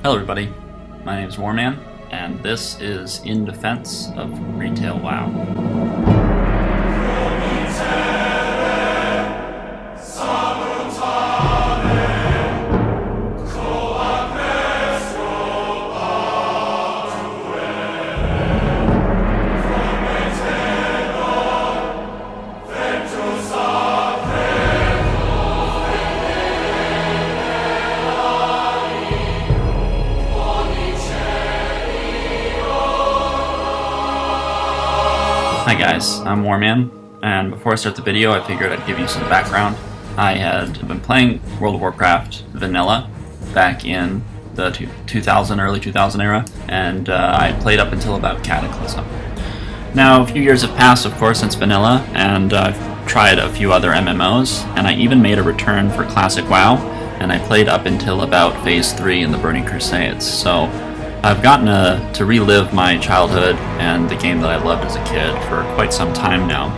Hello everybody, my name is Warman, and this is In Defense of Retail WoW. Hi guys, I'm Warman, and before I start the video I figured I'd give you some background. I had been playing World of Warcraft Vanilla back in the early 2000 era, and I played up until about Cataclysm. Now a few years have passed, of course, since Vanilla, and I've tried a few other MMOs, and I even made a return for Classic WoW, and I played up until about Phase 3 in the Burning Crusades. So I've gotten to relive my childhood and the game that I loved as a kid for quite some time now.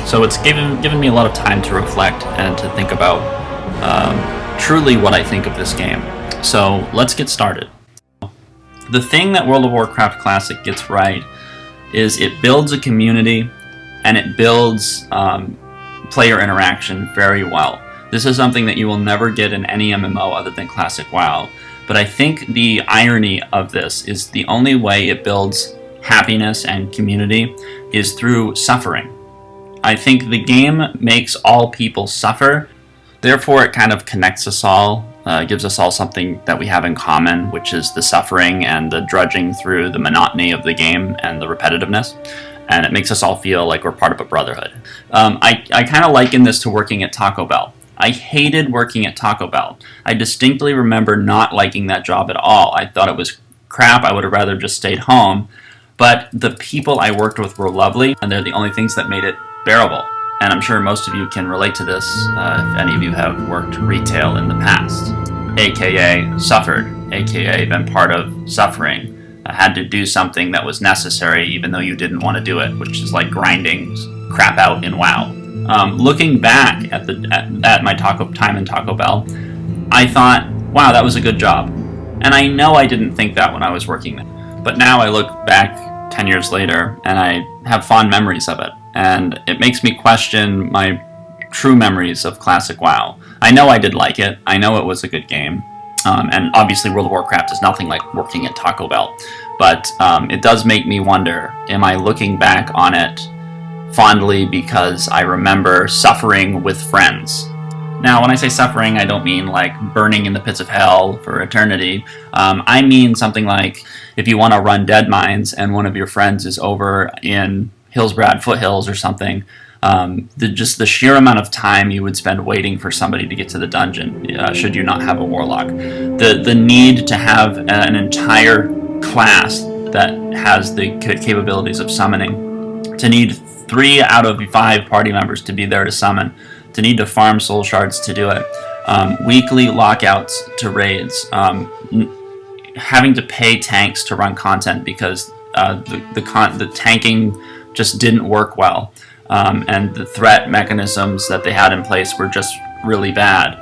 So it's given me a lot of time to reflect and to think about truly what I think of this game. So let's get started. The thing that World of Warcraft Classic gets right is it builds a community and it builds player interaction very well. This is something that you will never get in any MMO other than Classic WoW. But I think the irony of this is the only way it builds happiness and community is through suffering. I think the game makes all people suffer, therefore it kind of connects us all, gives us all something that we have in common, which is the suffering and the drudging through the monotony of the game and the repetitiveness, and it makes us all feel like we're part of a brotherhood. I kind of liken this to working at Taco Bell. I hated working at Taco Bell. I distinctly remember not liking that job at all. I thought it was crap. I would have rather just stayed home. But the people I worked with were lovely, and they're the only things that made it bearable. And I'm sure most of you can relate to this if any of you have worked retail in the past. AKA suffered, AKA been part of suffering. Had to do something that was necessary even though you didn't want to do it, which is like grinding crap out in WoW. Looking back at my time in Taco Bell, I thought, wow, that was a good job. And I know I didn't think that when I was working there. But now I look back 10 years later and I have fond memories of it. And it makes me question my true memories of Classic WoW. I know I did like it. I know it was a good game. And obviously World of Warcraft is nothing like working at Taco Bell. But it does make me wonder, am I looking back on it fondly because I remember suffering with friends? Now, when I say suffering, I don't mean like burning in the pits of hell for eternity. I mean something like if you want to run dead mines and one of your friends is over in Hillsbrad Foothills or something, just the sheer amount of time you would spend waiting for somebody to get to the dungeon, should you not have a warlock. The need to have an entire class that has the capabilities of summoning, to need 3 out of 5 party members to be there to summon, to need to farm soul shards to do it, weekly lockouts to raids, having to pay tanks to run content because the tanking just didn't work well, and the threat mechanisms that they had in place were just really bad.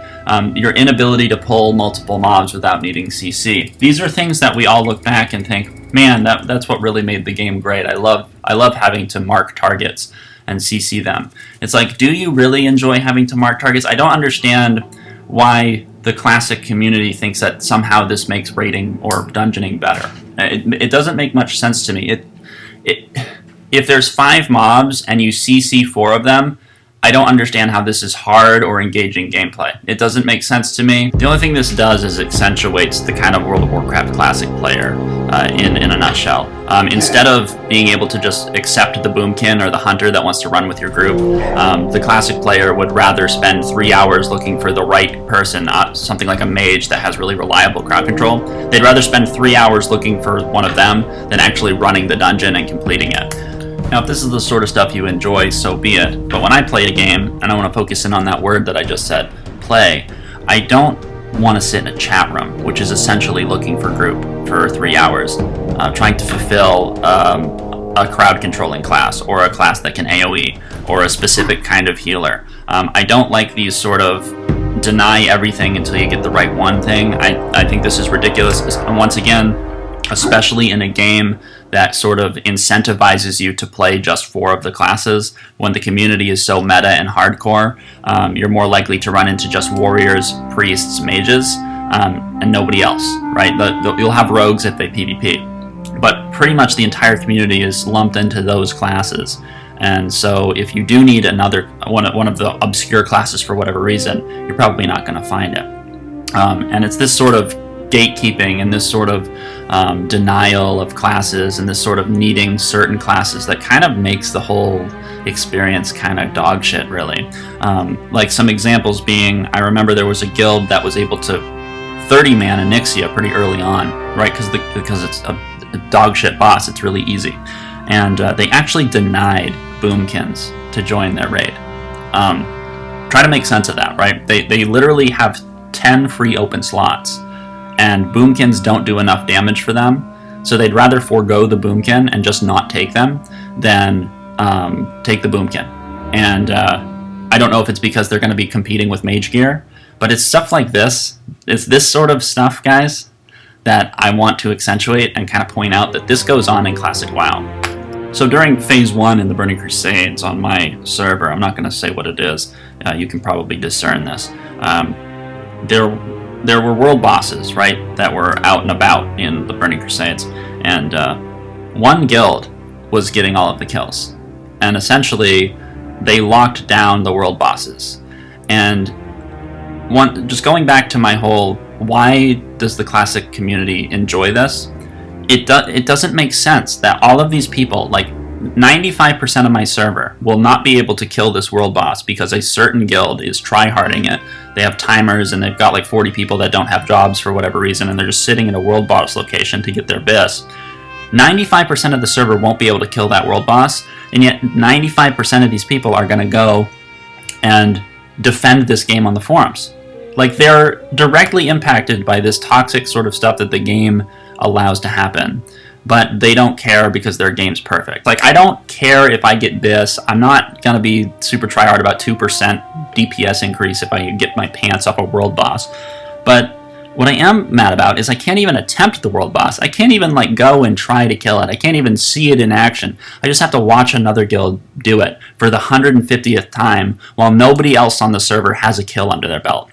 Your inability to pull multiple mobs without needing CC. These are things that we all look back and think, man, that's what really made the game great. I love having to mark targets and CC them. It's like, do you really enjoy having to mark targets? I don't understand why the Classic community thinks that somehow this makes raiding or dungeoning better. It doesn't make much sense to me. If there's 5 mobs and you CC 4 of them, I don't understand how this is hard or engaging gameplay. It doesn't make sense to me. The only thing this does is accentuates the kind of World of Warcraft Classic player in a nutshell. Instead of being able to just accept the boomkin or the hunter that wants to run with your group, the Classic player would rather spend 3 hours looking for the right person, something like a mage that has really reliable crowd control. They'd rather spend 3 hours looking for one of them than actually running the dungeon and completing it. Now, if this is the sort of stuff you enjoy, so be it. But when I play a game, and I want to focus in on that word that I just said, play, I don't want to sit in a chat room, which is essentially looking for group for 3 hours, trying to fulfill a crowd controlling class, or a class that can AoE, or a specific kind of healer. I don't like these sort of deny everything until you get the right one thing. I think this is ridiculous. And once again, especially in a game that sort of incentivizes you to play just 4 of the classes, when the community is so meta and hardcore, you're more likely to run into just warriors, priests, mages, and nobody else, right? You'll have rogues if they PvP, but pretty much the entire community is lumped into those classes. And so if you do need another one of the obscure classes for whatever reason, you're probably not going to find it. And it's this sort of gatekeeping and this sort of denial of classes and this sort of needing certain classes that kind of makes the whole experience kind of dog shit, really. Like some examples being, I remember there was a guild that was able to 30-man Onyxia pretty early on, right? Because it's a dog shit boss, it's really easy. And they actually denied boomkins to join their raid. Try to make sense of that, right? They literally have 10 free open slots, and boomkins don't do enough damage for them, so they'd rather forego the boomkin and just not take them than take the boomkin. And I don't know if it's because they're going to be competing with mage gear, but it's stuff like this. It's this sort of stuff, guys, that I want to accentuate and kind of point out that this goes on in Classic WoW. So during Phase 1 in the Burning Crusades on my server, I'm not going to say what it is, you can probably discern this, there were world bosses, right, that were out and about in the Burning Crusades, and one guild was getting all of the kills, and essentially they locked down the world bosses. And just going back to my whole, why does the Classic community enjoy this? It doesn't make sense that all of these people, like 95% of my server, will not be able to kill this world boss because a certain guild is tryharding it. They have timers and they've got like 40 people that don't have jobs for whatever reason, and they're just sitting in a world boss location to get their bis. 95% of the server won't be able to kill that world boss, and yet 95% of these people are going to go and defend this game on the forums. Like, they're directly impacted by this toxic sort of stuff that the game allows to happen, but they don't care because their game's perfect. Like, I don't care if I get this. I'm not gonna be super tryhard about 2% DPS increase if I get my pants off a world boss. But what I am mad about is I can't even attempt the world boss. I can't even like go and try to kill it. I can't even see it in action. I just have to watch another guild do it for the 150th time while nobody else on the server has a kill under their belt.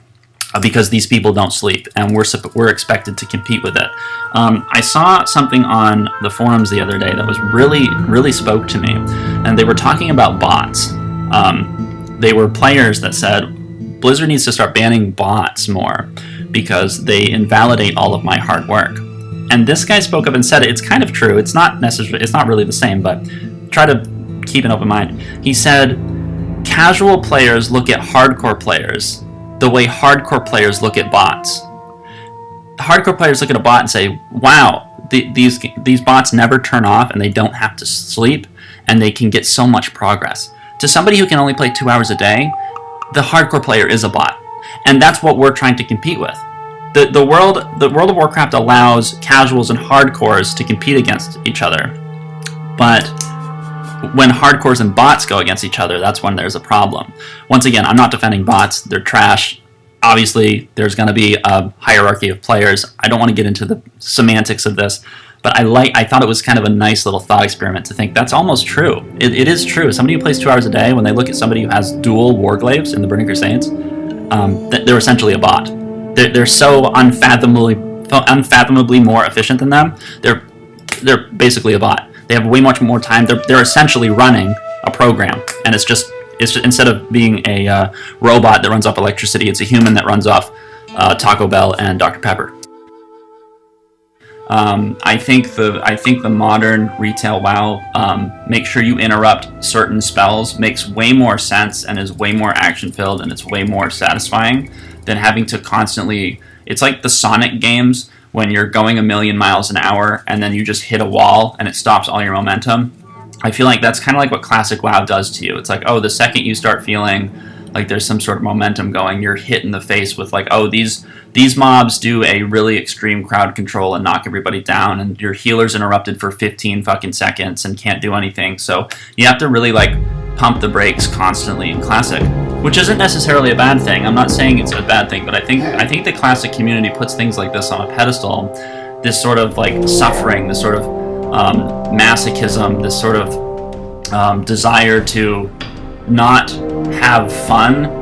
Because these people don't sleep, and we're expected to compete with it. I saw something on the forums the other day that was really spoke to me, and they were talking about bots. They were players that said Blizzard needs to start banning bots more because they invalidate all of my hard work. And this guy spoke up and said it's kind of true. It's not really the same, but try to keep an open mind. He said casual players look at hardcore players the way hardcore players look at bots. Hardcore players look at a bot and say, wow, these bots never turn off and they don't have to sleep and they can get so much progress. To somebody who can only play 2 hours a day, the hardcore player is a bot. And that's what we're trying to compete with. The World of Warcraft allows casuals and hardcores to compete against each other. But when hardcores and bots go against each other, that's when there's a problem. Once again, I'm not defending bots. They're trash. Obviously, there's going to be a hierarchy of players. I don't want to get into the semantics of this, but I thought it was kind of a nice little thought experiment to think that's almost true. It is true. Somebody who plays 2 hours a day, when they look at somebody who has dual warglaives in the Burning Crusades, they're essentially a bot. They're so unfathomably more efficient than them. They're basically a bot. They have way much more time. They're essentially running a program, and it's just instead of being a robot that runs off electricity, it's a human that runs off Taco Bell and Dr. Pepper. I think the modern retail WoW, make sure you interrupt certain spells, makes way more sense and is way more action filled, and it's way more satisfying than having to constantly. It's like the Sonic games, when you're going a million miles an hour and then you just hit a wall and it stops all your momentum. I feel like that's kind of like what Classic WoW does to you. It's like, oh, the second you start feeling like there's some sort of momentum going, you're hit in the face with like, oh, these mobs do a really extreme crowd control and knock everybody down, and your healer's interrupted for 15 fucking seconds and can't do anything. So you have to really like pump the brakes constantly in Classic, which isn't necessarily a bad thing. I'm not saying it's a bad thing, but I think the Classic community puts things like this on a pedestal. This sort of like suffering, this sort of masochism, this sort of desire to not have fun,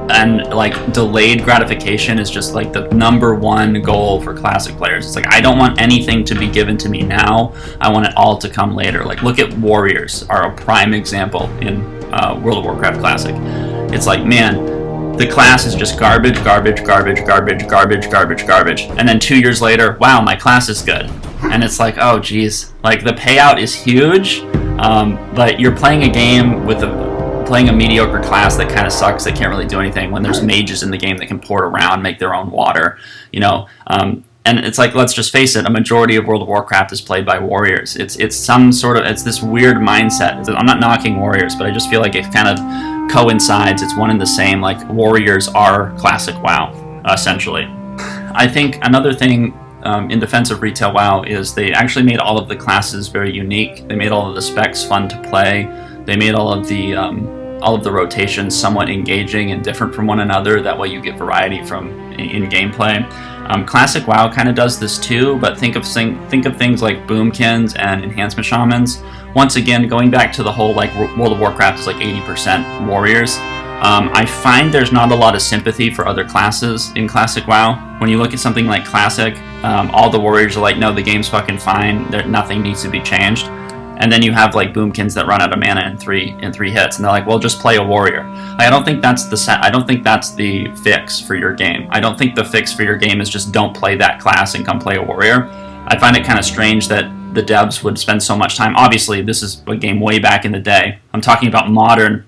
and like delayed gratification is just like the #1 goal for Classic players. It's like, I don't want anything to be given to me now, I want it all to come later. Like, look at Warriors, are a prime example in World of Warcraft Classic. It's like, man, the class is just garbage, garbage, garbage, garbage, garbage, garbage, garbage, and then 2 years later, wow, my class is good. And it's like, oh geez, like the payout is huge, but you're playing a game with playing a mediocre class that kind of sucks, that can't really do anything, when there's mages in the game that can port around, make their own water, you know. And it's like, let's just face it, a majority of World of Warcraft is played by warriors. It's some sort of, it's this weird mindset. I'm not knocking warriors, but I just feel like it kind of coincides. It's one and the same. Like, warriors are Classic WoW, essentially. I think another thing in defense of retail WoW is they actually made all of the classes very unique. They made all of the specs fun to play. They made all of the rotations somewhat engaging and different from one another. That way you get variety from in gameplay. Classic WoW kind of does this too, but think of things like boomkins and enhancement shamans. Once again, going back to the whole like World of Warcraft is like 80% warriors. I find there's not a lot of sympathy for other classes in Classic WoW. When you look at something like Classic, all the warriors are like, no, the game's fucking fine. Nothing needs to be changed. And then you have like boomkins that run out of mana in three hits, and they're like, well, just play a warrior. I don't think that's the fix for your game. I don't think the fix for your game is just don't play that class and come play a warrior. I find it kind of strange that the devs would spend so much time. Obviously, this is a game way back in the day. I'm talking about modern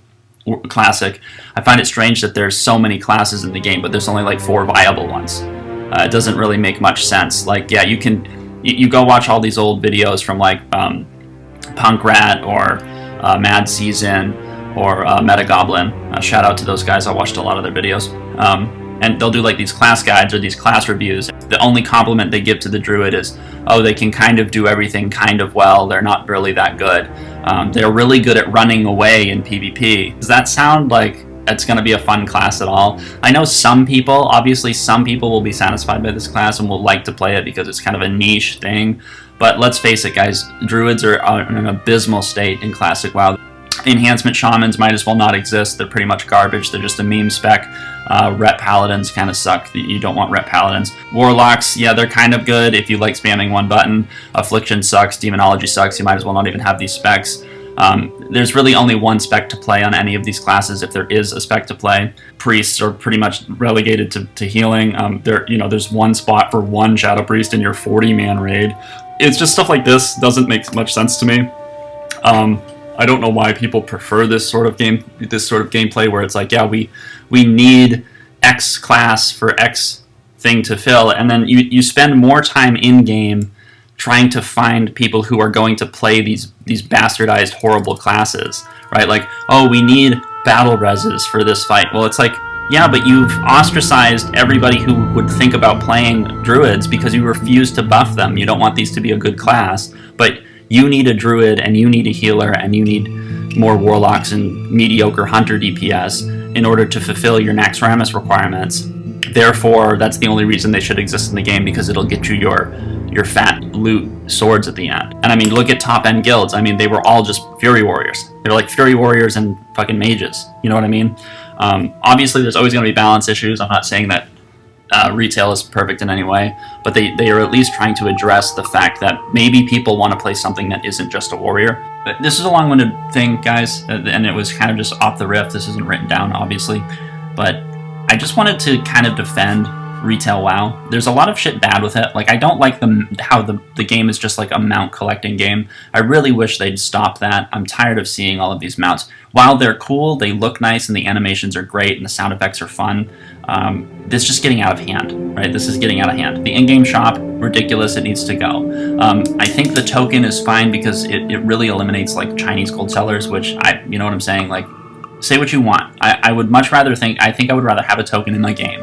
Classic. I find it strange that there's so many classes in the game, but there's only like 4 viable ones. It doesn't really make much sense. Like, yeah, you go watch all these old videos from like Punk Rat or Mad Season or Metagoblin. Shout out to those guys. I watched a lot of their videos. And they'll do like these class guides or these class reviews. The only compliment they give to the druid is, oh, they can kind of do everything kind of well. They're not really that good. They're really good at running away in PvP. Does that sound like it's going to be a fun class at all? I know some people will be satisfied by this class and will like to play it because it's kind of a niche thing. But let's face it, guys, druids are in an abysmal state in Classic WoW. Enhancement shamans might as well not exist. They're pretty much garbage. They're just a meme spec. Rep paladins kind of suck. You don't want rep paladins. Warlocks, yeah, they're kind of good if you like spamming one button. Affliction sucks. Demonology sucks. You might as well not even have these specs. There's really only one spec to play on any of these classes, if there is a spec to play. Priests are pretty much relegated to healing. There's one spot for one Shadow Priest in your 40-man raid. It's just stuff like this doesn't make much sense to me. I don't know why people prefer this sort of gameplay where it's like, yeah, we need X class for X thing to fill, and then you spend more time in game trying to find people who are going to play these bastardized, horrible classes, right? Like, oh, we need battle reses for this fight. Well, it's like, yeah, but you've ostracized everybody who would think about playing druids because you refuse to buff them. You don't want these to be a good class, but you need a druid and you need a healer and you need more warlocks and mediocre hunter DPS in order to fulfill your Naxxramas requirements. Therefore, that's the only reason they should exist in the game, because it'll get you your fat loot swords at the end. And I mean, look at top-end guilds. I mean, they were all just Fury Warriors. They were like Fury Warriors and fucking mages. You know what I mean? Obviously, there's always going to be balance issues. I'm not saying that retail is perfect in any way, but they are at least trying to address the fact that maybe people want to play something that isn't just a warrior. But this is a long-winded thing, guys, and it was kind of just off the riff. This isn't written down, obviously, but I just wanted to kind of defend retail WoW. There's a lot of shit bad with it. Like, I don't like how the game is just like a mount collecting game. I really wish they'd stop that. I'm tired of seeing all of these mounts. While they're cool, they look nice, and the animations are great, and the sound effects are fun, this is just getting out of hand, right? This is getting out of hand. The in-game shop, ridiculous, it needs to go. I think the token is fine because it really eliminates like Chinese gold sellers, which you know what I'm saying? Like, say what you want. I would much rather I would rather have a token in my game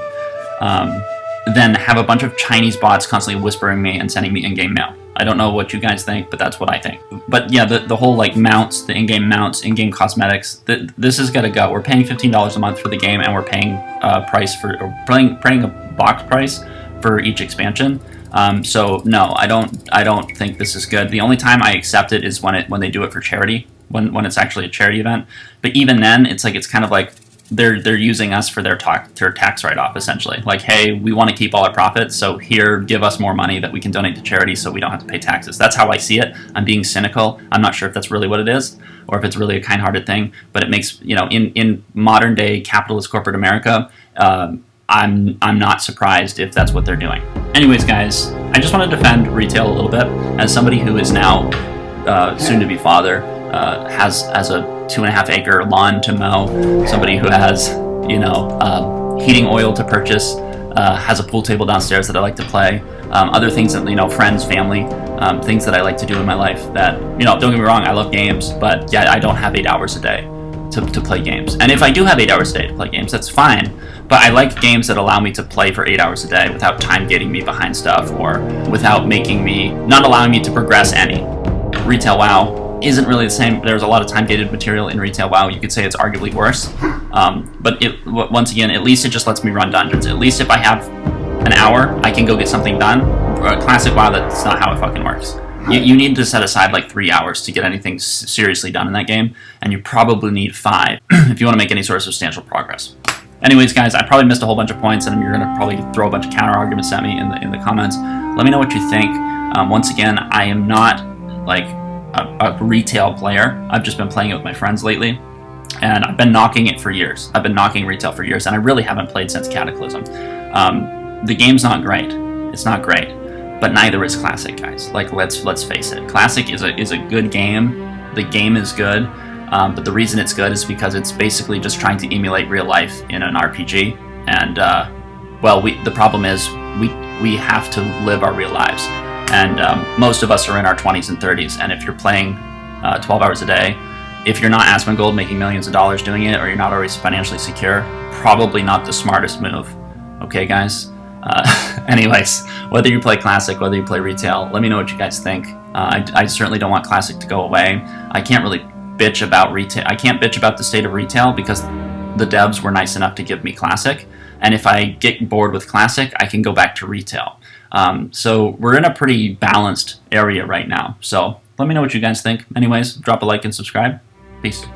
than have a bunch of Chinese bots constantly whispering me and sending me in-game mail. I don't know what you guys think, but that's what I think. But yeah, the whole like mounts, the in-game mounts, in-game cosmetics, this is gotta go. We're paying $15 a month for the game, and we're paying paying a box price for each expansion. So no, I don't think this is good. The only time I accept it is when they do it for charity, when it's actually a charity event. But even then, it's kind of like they're using us for their tax write-off, essentially. Like, hey, we want to keep all our profits, so here, give us more money that we can donate to charity so we don't have to pay taxes. That's how I see it. I'm being cynical. I'm not sure if that's really what it is, or if it's really a kind-hearted thing, but it makes, in modern-day capitalist corporate America, I'm not surprised if that's what they're doing. Anyways, guys, I just want to defend retail a little bit as somebody who is now soon-to-be father, has a 2.5-acre lawn to mow, somebody who has, heating oil to purchase, has a pool table downstairs that I like to play, other things that, friends, family, things that I like to do in my life that, don't get me wrong, I love games, but yeah, I don't have 8 hours a day to play games. And if I do have 8 hours a day to play games, that's fine, but I like games that allow me to play for 8 hours a day without time gating me behind stuff, or without not allowing me to progress any. Retail WoW isn't really the same. There's a lot of time-gated material in Retail WoW. You could say it's arguably worse. But once again, at least it just lets me run dungeons. At least if I have an hour, I can go get something done. Classic WoW, that's not how it fucking works. You need to set aside like 3 hours to get anything seriously done in that game, and you probably need 5 if you want to make any sort of substantial progress. Anyways, guys, I probably missed a whole bunch of points, and you're going to probably throw a bunch of counter-arguments at me in the comments. Let me know what you think. Once again, I am not like a retail player. I've just been playing it with my friends lately, and I've been knocking it for years. I've been knocking retail for years, and I really haven't played since Cataclysm. The game's not great. It's not great, but neither is Classic, guys. Like, let's face it. Classic is a good game. The game is good, but the reason it's good is because it's basically just trying to emulate real life in an RPG. And the problem is we have to live our real lives. And most of us are in our 20s and 30s, and if you're playing 12 hours a day, if you're not Asmongold making millions of dollars doing it, or you're not always financially secure, probably not the smartest move. Okay, guys? Anyways, whether you play Classic, whether you play Retail, let me know what you guys think. I certainly don't want Classic to go away. I can't really bitch about Retail. I can't bitch about the state of Retail because the devs were nice enough to give me Classic, and if I get bored with Classic, I can go back to Retail. So we're in a pretty balanced area right now. So let me know what you guys think. Anyways, drop a like and subscribe. Peace.